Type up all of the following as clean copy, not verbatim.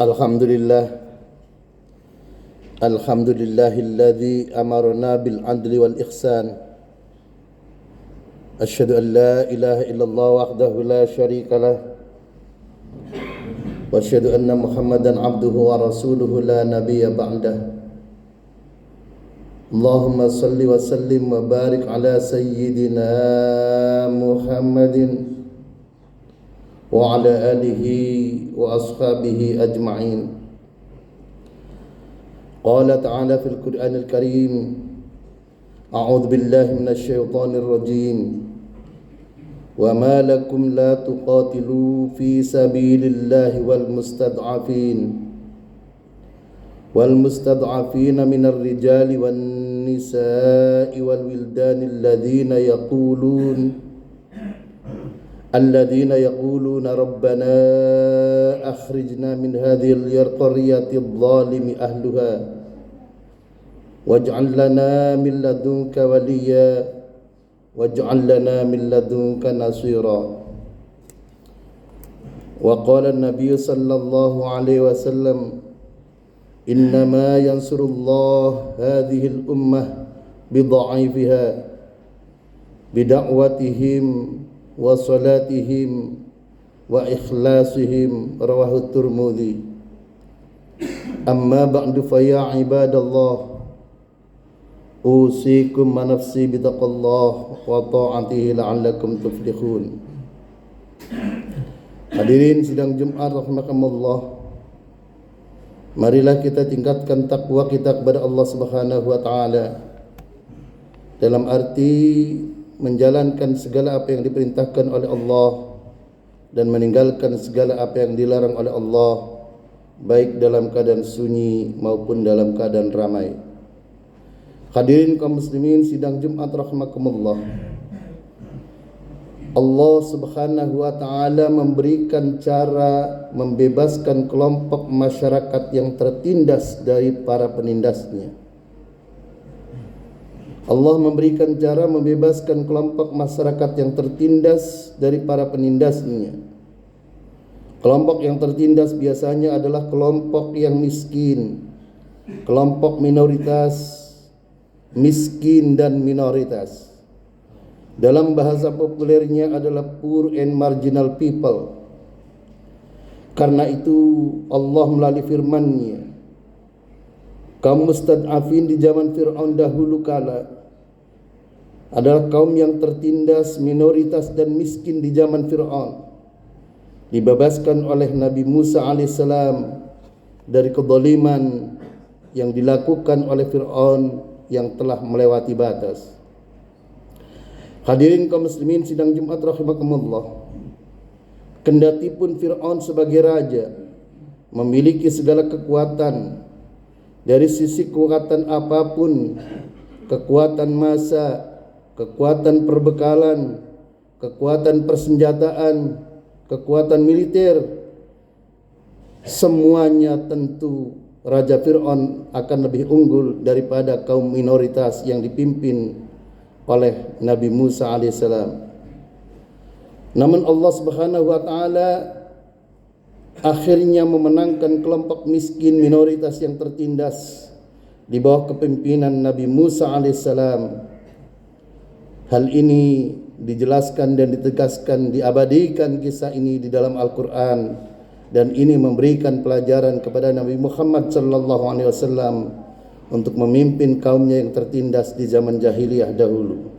Alhamdulillah, alhamdulillahilladzi amarna bil adli wal ihsan. Asyhadu an la ilaha illallah wahdahu la syarika lah. Wa asyhadu anna Muhammadan abduhu wa rasuluhu la nabiyya ba'dah. Allahumma salli wa sallim wa barik ala sayyidina Muhammadin wa ala alihi wa ashabihi ajma'in. Qala ta'ala fil Qur'anil Karim, a'udzu billahi minasy syaithanir rajim. Wa ma lakum la tuqatilu fi sabilillahi wal mustad'afina minar rijali wan nisa'i wal wildani الذين يقولون ربنا أخرجنا من هذه القرية الظالم أهلها واجعل لنا من لدنك وليا واجعل لنا من لدنك نصيرا. وقال النبي صلى الله عليه وسلم إنما ينصر الله هذه الأمة بضعيفها بدعوتهم wa salatihim wa ikhlasihim, rawahu Tirmidzi. Amma ba'du fa ya ibadallah, usikum wa nafsi bitaqallah wa ta'atihi la'allakum tuflihun. Hadirin sidang Jumat rahimakumullah, marilah kita tingkatkan takwa kita kepada Allah Subhanahu wa taala dalam arti menjalankan segala apa yang diperintahkan oleh Allah dan meninggalkan segala apa yang dilarang oleh Allah, baik dalam keadaan sunyi maupun dalam keadaan ramai. Hadirin kaum muslimin sidang Jumat rahimakumullah, Allah Subhanahu wa taala memberikan cara membebaskan kelompok masyarakat yang tertindas dari para penindasnya. Allah memberikan cara membebaskan kelompok masyarakat yang tertindas dari para penindasnya. Kelompok yang tertindas biasanya adalah kelompok yang miskin, kelompok minoritas, miskin dan minoritas. Dalam bahasa populernya adalah poor and marginal people. Karena itu Allah melalui firman-Nya, kaum mustad'afin di zaman Fir'aun dahulu kala adalah kaum yang tertindas, minoritas dan miskin di zaman Fir'aun. Dibebaskan oleh Nabi Musa alaihissalam dari kezaliman yang dilakukan oleh Fir'aun yang telah melewati batas. Hadirin kaum muslimin sidang Jumat rahimakumullah, kendati pun Fir'aun sebagai raja memiliki segala kekuatan, dari sisi kekuatan apapun, kekuatan massa, kekuatan perbekalan, kekuatan persenjataan, kekuatan militer, semuanya tentu Raja Fir'aun akan lebih unggul daripada kaum minoritas yang dipimpin oleh Nabi Musa alaihissalam. Namun Allah Subhanahu wa taala akhirnya memenangkan kelompok miskin minoritas yang tertindas di bawah kepemimpinan Nabi Musa alaihissalam. Hal ini dijelaskan dan ditegaskan, diabadikan kisah ini di dalam Al-Quran, dan ini memberikan pelajaran kepada Nabi Muhammad sallallahu alaihi wasallam untuk memimpin kaumnya yang tertindas di zaman jahiliyah dahulu.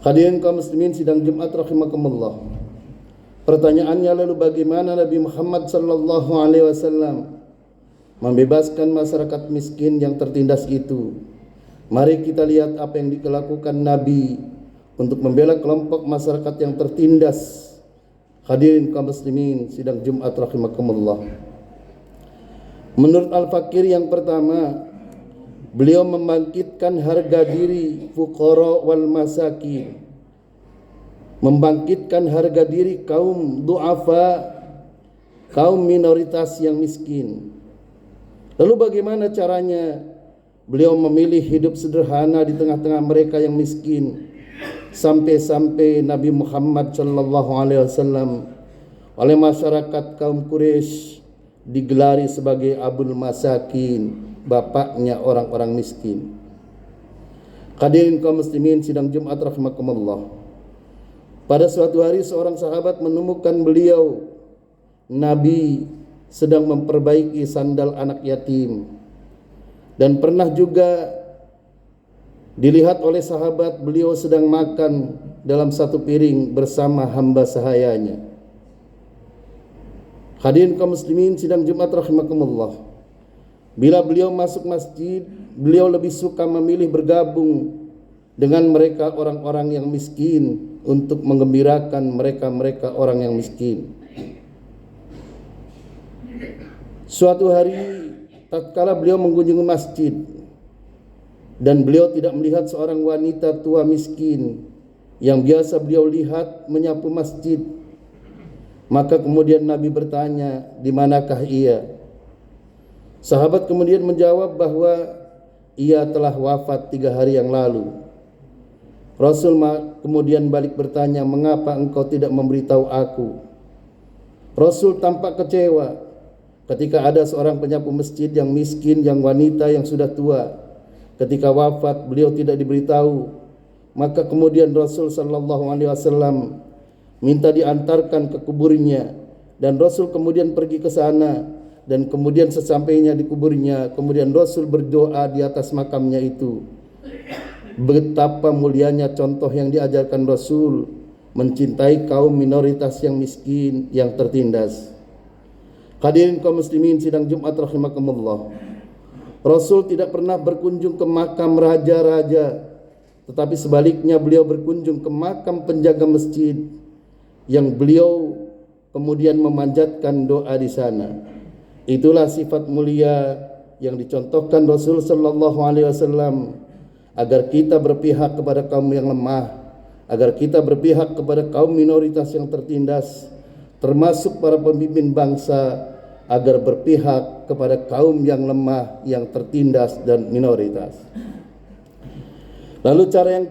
Hadirin kaum muslimin sidang Jumat rahimakumullah, pertanyaannya lalu bagaimana Nabi Muhammad sallallahu alaihi wasallam membebaskan masyarakat miskin yang tertindas itu? Mari kita lihat apa yang dilakukan Nabi untuk membela kelompok masyarakat yang tertindas. Hadirin kaum muslimin sidang Jumat rahimakumullah, menurut Al-Fakir yang pertama, beliau membangkitkan harga diri fuqara wal masakin, membangkitkan harga diri kaum du'afa, kaum minoritas yang miskin. Lalu bagaimana caranya? Beliau memilih hidup sederhana di tengah-tengah mereka yang miskin, sampai-sampai Nabi Muhammad sallallahu alaihi wasallam oleh masyarakat kaum Quraisy digelari sebagai Abul Masakin, bapaknya orang-orang miskin. Hadirin kaum muslimin sidang Jumat rahimakumullah. Pada suatu hari seorang sahabat menemukan beliau Nabi sedang memperbaiki sandal anak yatim. Dan pernah juga dilihat oleh sahabat beliau sedang makan dalam satu piring bersama hamba sahayanya. Hadirin kaum muslimin sidang Jumat rahimakumullah. Bila beliau masuk masjid, beliau lebih suka memilih bergabung dengan mereka orang-orang yang miskin untuk menggembirakan mereka orang yang miskin. Suatu hari tatkala beliau mengunjungi masjid dan beliau tidak melihat seorang wanita tua miskin yang biasa beliau lihat menyapu masjid, maka kemudian Nabi bertanya, "Di manakah ia?" Sahabat kemudian menjawab bahwa ia telah wafat 3 hari yang lalu. Rasul kemudian balik bertanya, "Mengapa engkau tidak memberitahu aku?" Rasul tampak kecewa ketika ada seorang penyapu masjid yang miskin, yang wanita yang sudah tua, ketika wafat beliau tidak diberitahu. Maka kemudian Rasul sallallahu alaihi wasallam minta diantarkan ke kuburnya, dan Rasul kemudian pergi ke sana, dan kemudian sesampainya di kuburnya, kemudian Rasul berdoa di atas makamnya itu. Betapa mulianya contoh yang diajarkan Rasul mencintai kaum minoritas yang miskin, yang tertindas. Hadirin kaum muslimin sidang Jumat rahimakumullah. Rasul tidak pernah berkunjung ke makam raja-raja, tetapi sebaliknya beliau berkunjung ke makam penjaga masjid yang beliau kemudian memanjatkan doa di sana. Itulah sifat mulia yang dicontohkan Rasul sallallahu alaihi wasallam agar kita berpihak kepada kaum yang lemah, agar kita berpihak kepada kaum minoritas yang tertindas, termasuk para pemimpin bangsa, agar berpihak kepada kaum yang lemah, yang tertindas dan minoritas. Lalu cara yang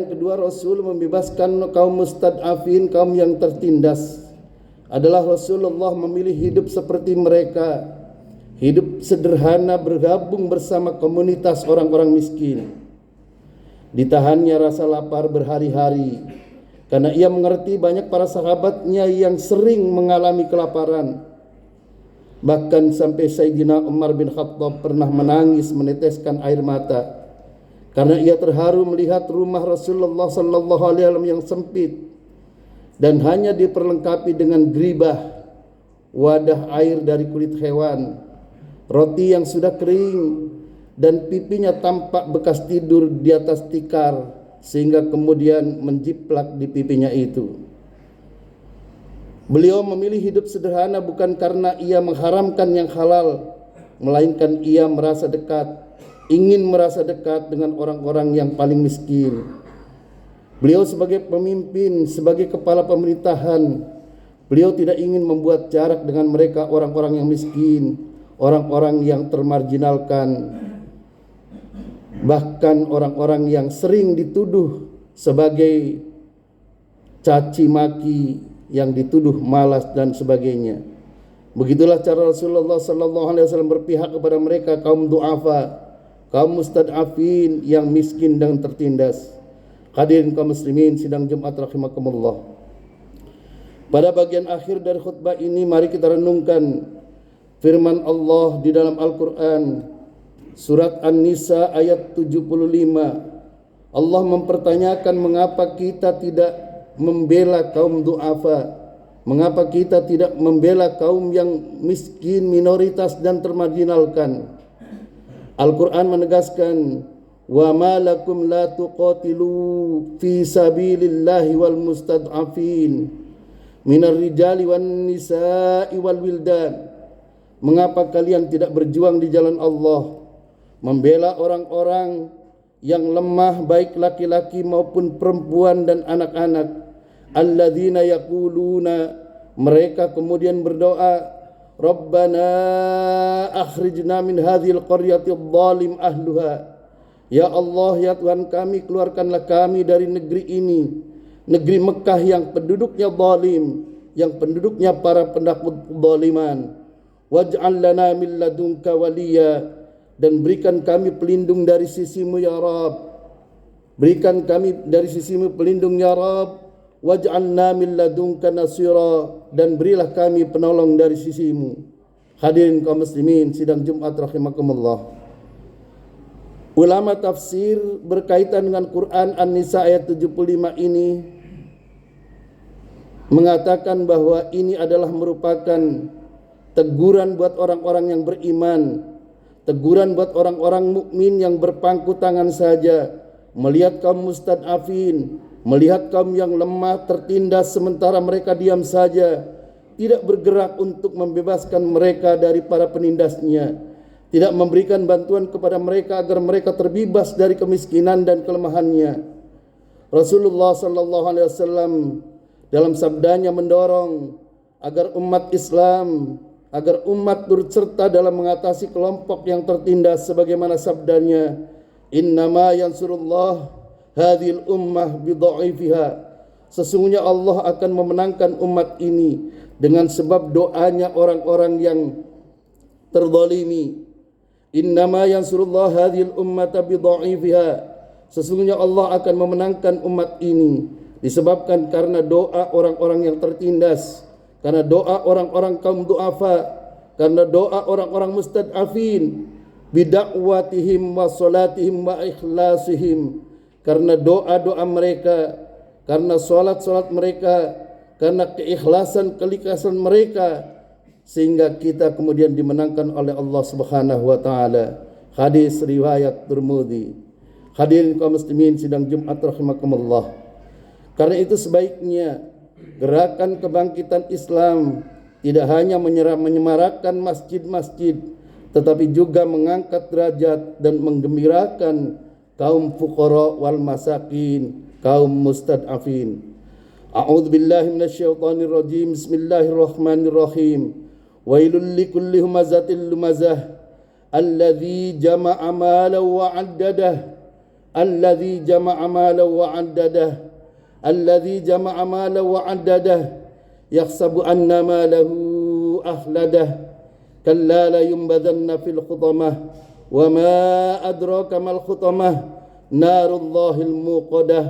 kedua Rasul membebaskan kaum mustad'afin, kaum yang tertindas, adalah Rasulullah memilih hidup seperti mereka, hidup sederhana, bergabung bersama komunitas orang-orang miskin. Ditahannya rasa lapar berhari-hari, karena ia mengerti banyak para sahabatnya yang sering mengalami kelaparan. Bahkan sampai Sayyidina Umar bin Khattab pernah menangis meneteskan air mata karena ia terharu melihat rumah Rasulullah sallallahu alaihi wasallam yang sempit dan hanya diperlengkapi dengan gribah, wadah air dari kulit hewan, roti yang sudah kering, dan pipinya tampak bekas tidur di atas tikar sehingga kemudian menjiplak di pipinya itu. Beliau memilih hidup sederhana bukan karena ia mengharamkan yang halal, melainkan ia ingin merasa dekat dengan orang-orang yang paling miskin. Beliau sebagai pemimpin, sebagai kepala pemerintahan, beliau tidak ingin membuat jarak dengan mereka orang-orang yang miskin, orang-orang yang termarginalkan, bahkan orang-orang yang sering dituduh sebagai caci maki, yang dituduh malas dan sebagainya. Begitulah cara Rasulullah sallallahu alaihi wasallam berpihak kepada mereka kaum du'afa, kaum mustad'afin yang miskin dan tertindas. Hadirin kaum muslimin sidang Jumat rahimakumullah. Pada bagian akhir dari khutbah ini mari kita renungkan firman Allah di dalam Al-Qur'an surat An-Nisa ayat 75. Allah mempertanyakan mengapa kita tidak membela kaum du'afa, mengapa kita tidak membela kaum yang miskin, minoritas dan termarginalkan. Al-Quran menegaskan, wa ma lakum la tuqatilu fi sabilillahi wal mustad'afin minar rijali wan nisa'i wal wildan. Mengapa kalian tidak berjuang di jalan Allah, membela orang-orang yang lemah, baik laki-laki maupun perempuan dan anak-anak. Alladzina yaquluna, mereka kemudian berdoa, Rabbana akhrijna min hadhil qaryati adh-dhalim ahluha. Ya Allah, ya Tuhan kami, keluarkanlah kami dari negeri ini, negeri Mekah yang penduduknya zalim, yang penduduknya para penakut zaliman. Waj'al lana min ladunka waliya, dan berikan kami pelindung dari sisimu ya Rabb. Berikan kami dari sisimu pelindung ya Rabb. Waj'alna min ladunka nasira, dan berilah kami penolong dari sisimu. Hadirin kaum muslimin sidang Jumat rahimakumullah. Ulama tafsir berkaitan dengan Quran An-Nisa ayat 75 ini mengatakan bahwa ini adalah merupakan teguran buat orang-orang yang beriman, teguran buat orang-orang mukmin yang berpangku tangan saja, melihat kaum mustad'afin, melihat kaum yang lemah tertindas sementara mereka diam saja, tidak bergerak untuk membebaskan mereka dari para penindasnya, tidak memberikan bantuan kepada mereka agar mereka terbebas dari kemiskinan dan kelemahannya. Rasulullah sallallahu alaihi wasallam dalam sabdanya mendorong agar umat Islam, agar umat turut serta dalam mengatasi kelompok yang tertindas sebagaimana sabdanya, innama yansurullah hadhil ummah bidha'ifiha, sesungguhnya Allah akan memenangkan umat ini dengan sebab doanya orang-orang yang terzalimi. Innama yansurullah hadhil ummata bidha'ifiha, sesungguhnya Allah akan memenangkan umat ini disebabkan karena doa orang-orang yang tertindas, karena doa orang-orang kaum du'afa, karena doa orang-orang mustad'afin, bidakwatihim wa salatihim wa ikhlasihim, karena doa-doa mereka, karena salat-salat mereka, karena keikhlasan kelikasan mereka, sehingga kita kemudian dimenangkan oleh Allah Subhanahu wa taala. Hadis riwayat Tirmidzi. Hadirin kaum muslimin sidang Jumat rahimakumullah. Karena itu sebaiknya gerakan kebangkitan Islam tidak hanya menyemarakkan masjid-masjid, tetapi juga mengangkat derajat dan menggembirakan kaum fuqara wal masakin, kaum mustad'afin. A'udzu billahi minasyaitonir rajim. Bismillahirrahmanirrahim. Wailul likulli humazatil lumazah alladzi jama'a malan wa 'addadah, alladzi jama'a malan wa 'addadah, alladzi jama'a malan wa 'addadah, yahsabu anna malahu ahladah, kalla la yunbadanna fil khutamah, wa ma adraka mal khutamah, narullahil muqadah,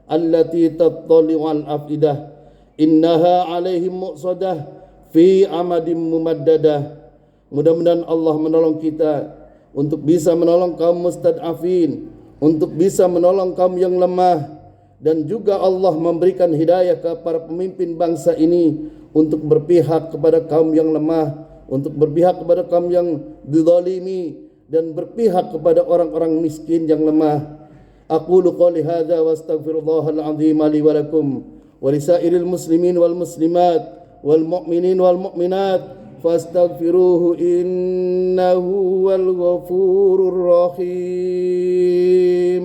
allati tattali'u al afidah, innaha 'alaihim muqsadah fi amadim mumaddadah. Mudah-mudahan Allah menolong kita untuk bisa menolong kaum mustad'afin, untuk bisa menolong kaum yang lemah, dan juga Allah memberikan hidayah kepada para pemimpin bangsa ini untuk berpihak kepada kaum yang lemah, untuk berpihak kepada kaum yang dizalimi, dan berpihak kepada orang-orang miskin yang lemah. Aqulu qouli hadza wa astaghfirullahal azim li wa lakum wa lisairil muslimin wal muslimat wal mu'minin wal mu'minat fastaghfiruhu innahu wal ghafurur rahim.